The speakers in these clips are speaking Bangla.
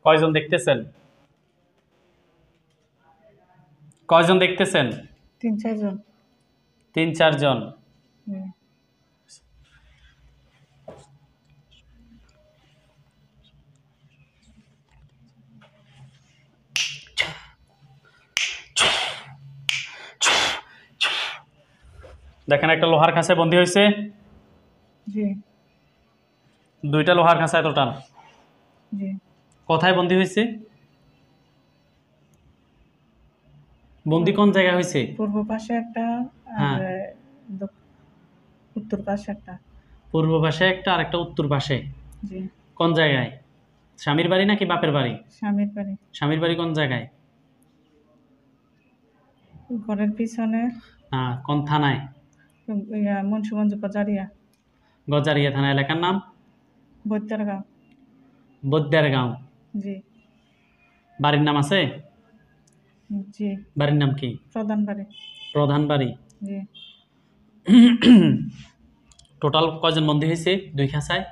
কয়জন দেখতেছেন? কয়জন দেখতেছেন? 3-4 জন। 3-4 জন। দেখেন একটা লোহার খাঁচায় বন্দী হয়েছে। জি। 2টা লোহার খাঁচায় টোটাল। জি। কোথায় বন্দী হয়েছে? বন্দী কোন জায়গায় হয়েছে? পূর্ব পাশে একটা আর উত্তর পাশে একটা। পূর্ব পাশে একটা আর একটা উত্তর পাশে। জি। কোন জায়গায়? স্বামীর বাড়ি নাকি বাপের বাড়ি? স্বামীর বাড়ি। স্বামীর বাড়ি কোন জায়গায়? ঘরের পিছনে। কোন থানায়? মুন্সিগঞ্জ গজারিয়া। গজারিয়া থানা। এলাকার নাম? বৈদ্যারগাঁও। বৈদ্যারগাঁও। জি। বাড়ির নাম আছে? জি। বাড়ির নাম কি? প্রধান বাড়ি। প্রধান বাড়ি। জি। টোটাল কয়জন বন্দী হয়েছে 2 খাঁচায়?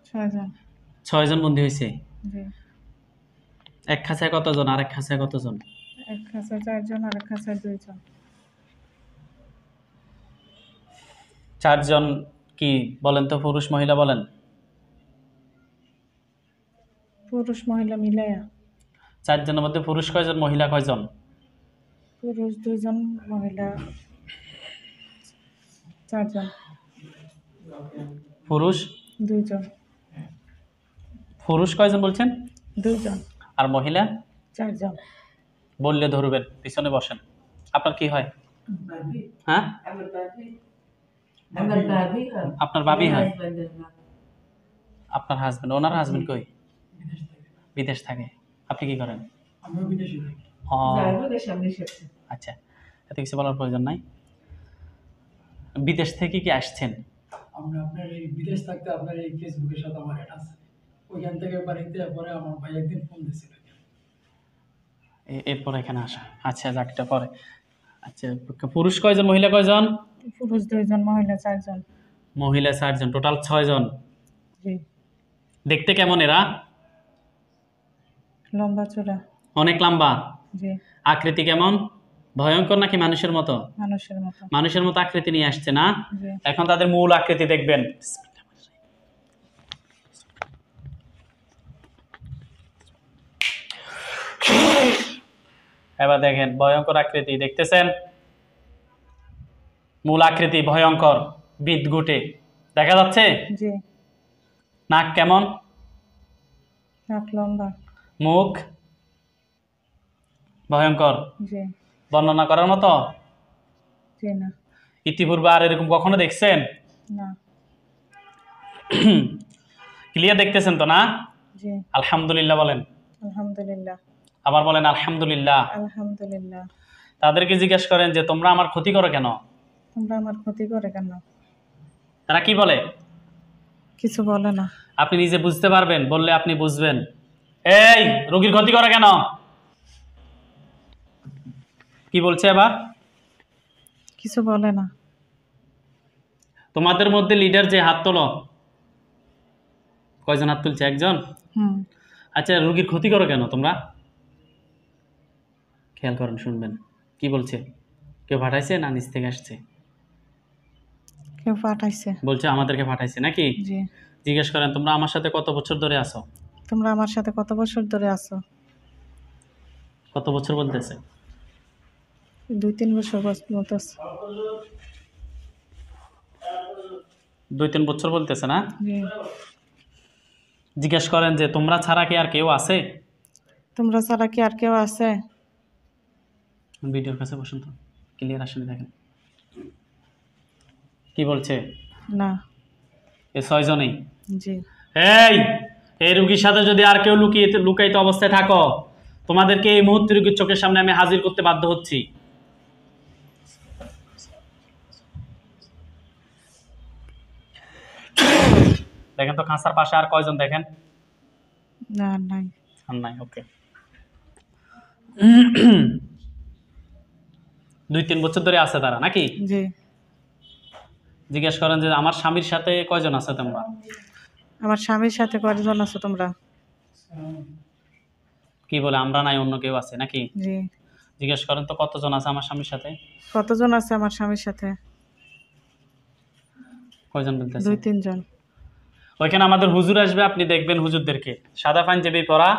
6 জন। 6 জন বন্দী হয়েছে। জি। এক খাঁচায় কতজন আর এক খাঁচায় কতজন? এক খাঁচায় 4 জন আর এক খাঁচায় 2 জন। 4 জন কি বলেন তো, পুরুষ মহিলা বলেন? পুরুষ মহিলা মিলায়া। 4 জনের মধ্যে পুরুষ কয়জন, মহিলা কয়জন? পুরুষ 2 জন, মহিলা 4 জন। পুরুষ 2 জন। পুরুষ কয়জন বলছেন? 2 জন। আর মহিলা? 4 জন। বললে ধরবেন, পিছনে বসেন। আপনার কি হয়? হ্যাঁ, আপনার ভাবি হয়? আপনার হাজবেন্ড? ওনার হাজবেন্ড কই? বিদেশ থাকে। আপনি কি করেন? আচ্ছা, এত কিছু বলার প্রয়োজন নাই। বিদেশ থেকে কি আসছেন? আমরা আপনার এই বিদেশ থাকতে আপনার এই ফেসবুকের সাথে আমার অ্যাড আছে, ওইখান থেকে বাড়িতে পরে আমার ভাই একদিন ফোন দিয়েছিল, এরপর এখানে আসা। আচ্ছা, যাকটা পরে। আচ্ছা, পুরুষ কয়জন, মহিলা কয়জন? পুরুষ 2 জন, মহিলা 4 জন। মহিলা 4 জন, টোটাল 6 জন। জি। দেখতে কেমন এরা? লম্বা চূড়া। অনেক লম্বা। জি। আকৃতি কেমন? ভয়ঙ্কর নাকি মানুষের মতো? মানুষের মতো। মানুষের মতো আকৃতি নিয়ে আসছে না? জি। এখন তাদের মূল আকৃতি দেখবেন। এবার দেখেন ভয়ঙ্কর আকৃতি দেখতেছেন? মূল আকৃতি ভয়ঙ্কর, বিদঘুটে দেখা যাচ্ছে। জি। নাক কেমন? নাক লম্বা। মুখ ভয়ঙ্কর। জি। বর্ণনা করার মতো? জি না। ইতিপূর্বে আর এরকম কখনো দেখছেন? না। ক্লিয়ার দেখতেছেন তো না? জি। আলহামদুলিল্লাহ বলেন। আলহামদুলিল্লাহ। আবার বলেন আলহামদুলিল্লাহ। আলহামদুলিল্লাহ। তাদেরকে জিজ্ঞেস করেন যে তোমরা আমার ক্ষতি করো কেন? তোমরা আমার ক্ষতি করে কেন? তারা কি বলে? কিছু বলে না। আপনি নিজে বুঝতে পারবেন, বললে আপনি বুঝবেন। এই রোগীর ক্ষতি করে কেন? কি বলছে এবার? কিছু বলে না। তোমাদের মধ্যে লিডার যে, হাত তোলো। কয়জন হাত তুলছে? একজন। আচ্ছা, রোগীর ক্ষতি করো কেন তোমরা? খেয়াল করেন, শুনবেন কি বলছে। কেউ পাঠাইছে না নিচ থেকে আসছে? কেউ পাঠাইছে। বলছে আমাদেরকে পাঠাইছে নাকি? জি। জিজ্ঞেস করেন তোমরা আমার সাথে কত বছর ধরে আছো? তোমরা আমার সাথে কত বছর ধরে আছো? কত বছর বলতেছে? 2-3 বছর বলতেছে। 2-3 বছর বলতেছে না? জি। জিজ্ঞেস করেন যে তোমরা ছাড়া কি আর কেউ আছে? তোমরা ছাড়া কি আর কেউ আছে? ভিডিওর কাছে বসুন তো, ক্লিয়ার আসেনি দেখেন কি বলছে। না। এই 6 জনেই? জি। এই রোগীর সাথে যদি আর কেউ লুকায়িত অবস্থায় থাকো, তোমাদেরকে এই মুহূর্তে রোগীর চোখের সামনে আমি হাজির করতে বাধ্য হচ্ছি। দেখেন তো খাঁচার পাশে আর কয়জন দেখেন? না, নাই। আর নাই। ওকে। 2-3 বছর ধরে আছে তারা নাকি? জি। জিজ্ঞেস করেন যে আমার স্বামীর সাথে কয়জন আছে তোমরা? আমার স্বামীর সাথে কয়জন আছো তোমরা? কি বলে আমরা নাই অন্য কেউ আছে নাকি? জি। জিজ্ঞেস করেন তো কতজন আছে আমার স্বামীর সাথে? কতজন আছে আমার স্বামীর সাথে? কয়জন বলতেছে? 2-3 জন। ওইখানে আমাদের হুজুর আসবে, আপনি দেখবেন হুজুরদেরকে সাদা পাঞ্জাবি পরা,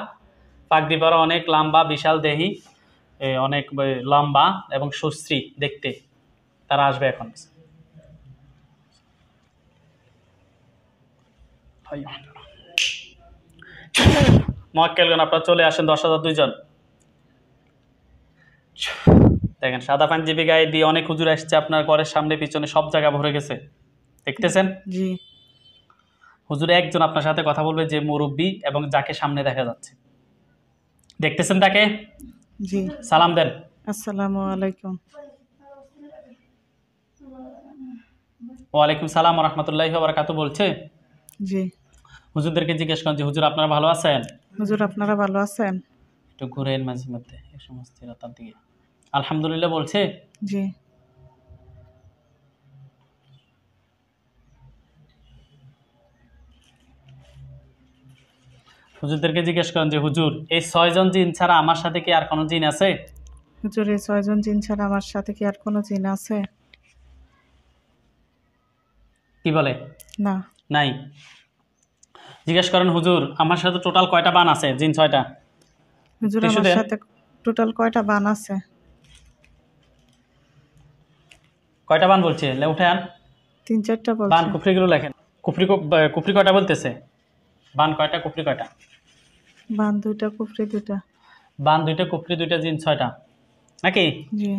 পাগড়ি পরা, অনেক লম্বা বিশাল দেহী, অনেক লম্বা এবং সুশ্রী দেখতে, তারা আসবে এখন। মক্কেলগণ আপনারা চলে আসেন, 10,002 জন। দেখেন সাদা পাঞ্জাবি গায়ে দিয়ে অনেক হুজুর আসছে, আপনার ঘরের সামনে পিছনে সব জায়গা ভরে গেছে, দেখতেছেন? জি। হুজুর একজন আপনার সাথে কথা বলবে, যে মুরব্বী এবং যাকে সামনে দেখা যাচ্ছে, দেখতেছেন তাকে? জি। সালাম দেন। আসসালামু আলাইকুম। ওয়ালাইকুম সালাম ওয়া রাহমাতুল্লাহি ওয়া বারাকাতুহু বলছে। জি। হুজুরদেরকে জিজ্ঞেস করেন যে হুজুর আপনারা ভালো আছেন? হুজুর আপনারা ভালো আছেন? একটু ঘুরেন মাঝে মধ্যে এই সমস্ত রাতার দিকে। আলহামদুলিল্লাহ বলছে। জি। হুজুরদেরকে জিজ্ঞেস করেন যে হুজুর এই 6 জন জিন ছাড়া আমার সাথে কি আর কোনো জিন আছে? হুজুর এই 6 জন জিন ছাড়া আমার সাথে কি আর কোনো জিন আছে? কি বলে? না। নাই। জিজ্ঞেস করেন হুজুর আমার সাথে টোটাল কয়টা বান আছে? জিন 6টা। হুজুর টিস্যু আমার দেন। সাথে টোটাল কয়টা বান আছে? কয়টা বান বলছে? উঠে আন। 3-4টা বান বলছে। কুফরিগুলো লেখেন। কুফরি কয়টা বলতেছে? বান কয়টা, কুফরি কয়টা? বান 2টা, কুফরি 2টা। বান 2টা, কুফরি 2টা, জিন 6টা নাকি? জি।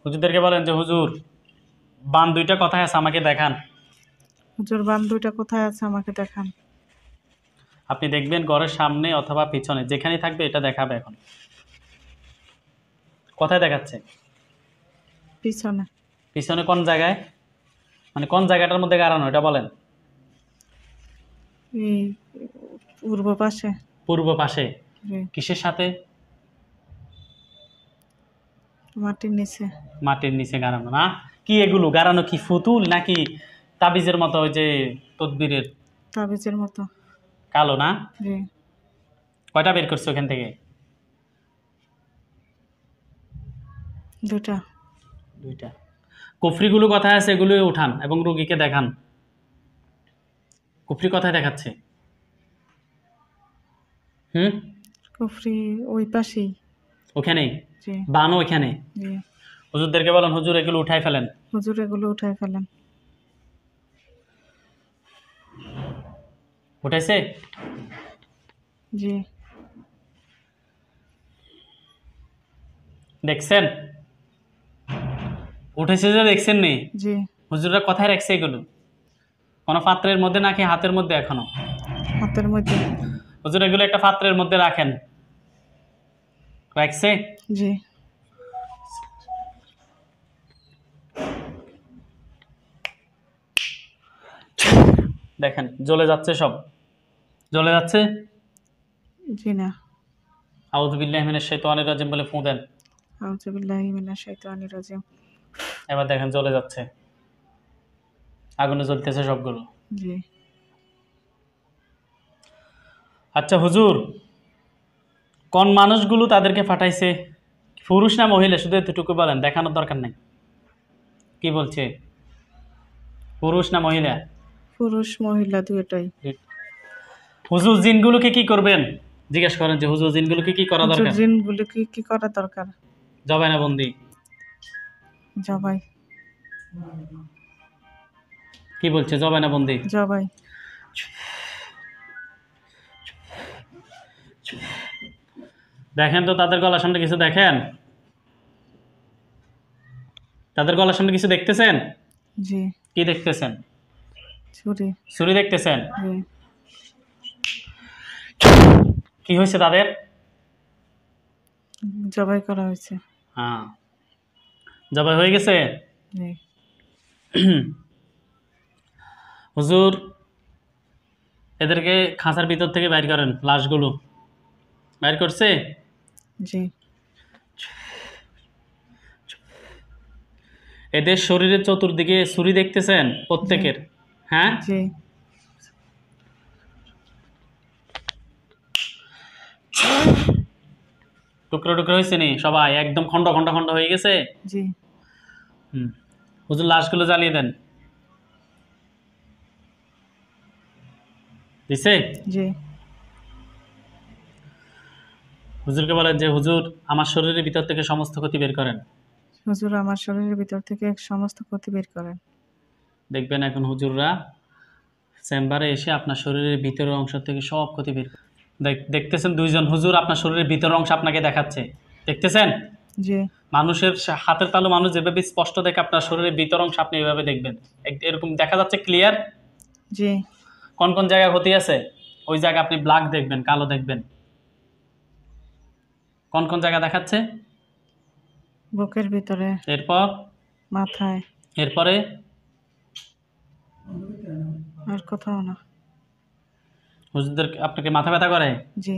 হুজুরদেরকে বলেন যে হুজুর বান 2টা কোথায় আছে আমাকে দেখান। হুজুর বান 2টা কোথায় আছে আমাকে দেখান। আপনি দেখবেন ঘরের সামনে অথবা পিছনে যেখানেই থাকবে, এটা দেখাবে এখন। কোথায় দেখাচ্ছে? পিছনে। পিছনে কোন জায়গায়? মানে কোন জায়গাটার মধ্যে গাড়ানো, এটা বলেন। এই পূর্ব পাশে। পূর্ব পাশে। জি। কিসের সাথে? মাটির নিচে। মাটির নিচে গাড়ানো না? কি এগুলো গাড়ানো কি ফুতুল নাকি তাবিজের মতো, ওই যে তদবিরের তাবিজের মতো। কালো না? জি। কয়টা বের করছো ওখান থেকে? 2টা। 2টা। কুফরিগুলো কোথায় আছে এগুলো উঠান এবং রোগীকে দেখান। কুফরি কোথায় দেখাচ্ছে? কুফরি ওই পাশেই। ওখানেই। জি। বানও ওখানে। জি। হুজুরদেরকে বলেন হুজুর এগুলো উঠাই ফেলেন। হুজুর এগুলো উঠায় ফেলেন। উঠাইছে? জি। দেখছেন? উঠেছে যে দেখছেন নি? জি। হুজুররা কোথায় রাখছে এগুলো? কোনো পাত্রের মধ্যে নাকি হাতের মধ্যে এখনো? হাতের মধ্যে। হুজুর এগুলো একটা পাত্রের মধ্যে রাখেন। রাখছে? জি। দেখেন জ্বলে যাচ্ছে, সব জ্বলে যাচ্ছে। জি না। আউযু বিল্লাহি মিনাশ শাইতানির রাজিম বলে ফু দেন। আউযু বিল্লাহি মিনাশ শাইতানির রাজিম। এবার দেখেন জ্বলে যাচ্ছে, আগুনে জ্বলতেছে সবগুলো। জি। আচ্ছা হুজুর কোন মানুষগুলো তাদেরকে পাঠাইছে, পুরুষ না মহিলা, শুধু এতটুকু বলেন, দেখানোর দরকার নাই। কি বলছে? পুরুষ না মহিলা? পুরুষ মহিলা দুটোই। হুজুর জিনগুলোকে কি করবেন? জিজ্ঞেস করেন যে হুজুর জিনগুলোকে কি করা হুজুর দরকার? জিনগুলো কি করা দরকার? জবাই না বন্দি? জবাই। কি বলছে জবাই না বন্দি? জবাই। দেখেন তো তাদের গলার সামনে কিছু দেখেন? তাদের গলার সামনে কিছু দেখতেছেন? জি। কি দেখতেছেন? ছুরি। ছুরি দেখতেছেন? জি। কি হয়েছে তাদের? জবাই করা হয়েছে। হ্যাঁ, জবাই হয়ে গেছে। জি। হুজুর এদেরকে খাঁচার ভিতর থেকে বাইর করেন, লাশগুলো বাইর করছে। জি। এদের শরীরের চতুর্দিকে ছুরি দেখতেছেন প্রত্যেকের? হ্যাঁ। জি। টুকরো টুকরো হয়েছে নি সবাই, একদম খন্ড খন্ড খন্ড হয়ে গেছে। জি। হুম, হুজুর লাশগুলো জ্বালিয়ে দেন। দিছে? জি। হুজুরকে বলেন যে হুজুর আমার শরীরের ভিতর থেকে সমস্ত ক্ষতি বের করেন। হুজুর আমার শরীরের ভিতর থেকে সমস্ত ক্ষতি বের করেন। দেখবেন এখন হুজুররা চেম্বারে এসে আপনার শরীরের ভিতরের অংশ থেকে সব ক্ষতি বের করে। দেখতেছেন দুইজন হুজুর আপনার শরীরের ভিতরের অংশ আপনাকে দেখাচ্ছে, দেখতেছেন? জি। মানুষের হাতের তালু মানুষ যেভাবে স্পষ্ট দেখে আপনার শরীরের ভিতর অংশ আপনি এভাবে দেখবেন, এরকম দেখা যাচ্ছে ক্লিয়ার। জি। কোন কোন জায়গায় ক্ষতি আছে ওই জায়গায় আপনি ব্ল্যাক দেখবেন, কালো দেখবেন। কোন কোন জায়গা দেখাচ্ছে? বুকের ভিতরে, এরপর মাথায়, এরপরে আর কোথাও না। হুজুরদের আপনাকে মাথা ব্যথা করে, জি।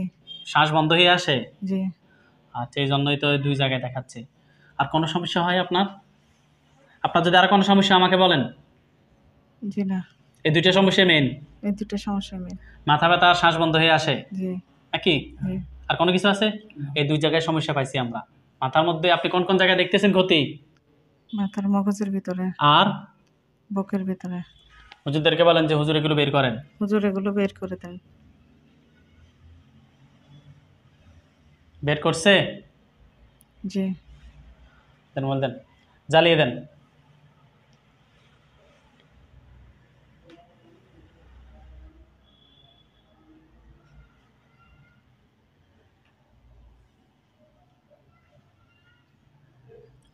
শ্বাস বন্ধ হয়ে আসে? জি। আচ্ছা, এই জন্যই তো ওই দুই জায়গায় দেখাচ্ছে। আর কোনো সমস্যা হয় আপনার? আপনার যদি আর কোনো সমস্যা আমাকে বলেন। জি না, এই দুইটা সমস্যা মেন, এই দুটো সমস্যা মেন। মাথা ব্যথা আর শ্বাস বন্ধ হয়ে আসে জি। নাকি? জি। আর কোনো কিছু আছে? এই দুই জায়গায় সমস্যা পাইছি আমরা। মাথার মধ্যে আপনি কোন কোন জায়গায় দেখতেছেন ক্ষতি? মাথার মগজের ভিতরে, আর বুকের ভিতরে। হুজুরদেরকে বলেন যে হুজুর এগুলো বের করেন। হুজুর এগুলো বের করে দেন। বের করছে? জি। দেন বলতেন, জ্বালিয়ে দেন।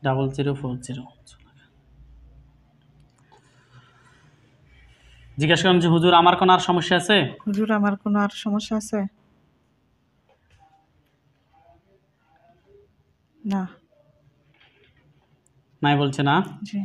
ডাবল 040। জিজ্ঞাসা করলাম যে হুজুর আমার কোনো আর সমস্যা আছে? হুজুর আমার কোনো আর সমস্যা আছে? না। নাই বলছে না। জি।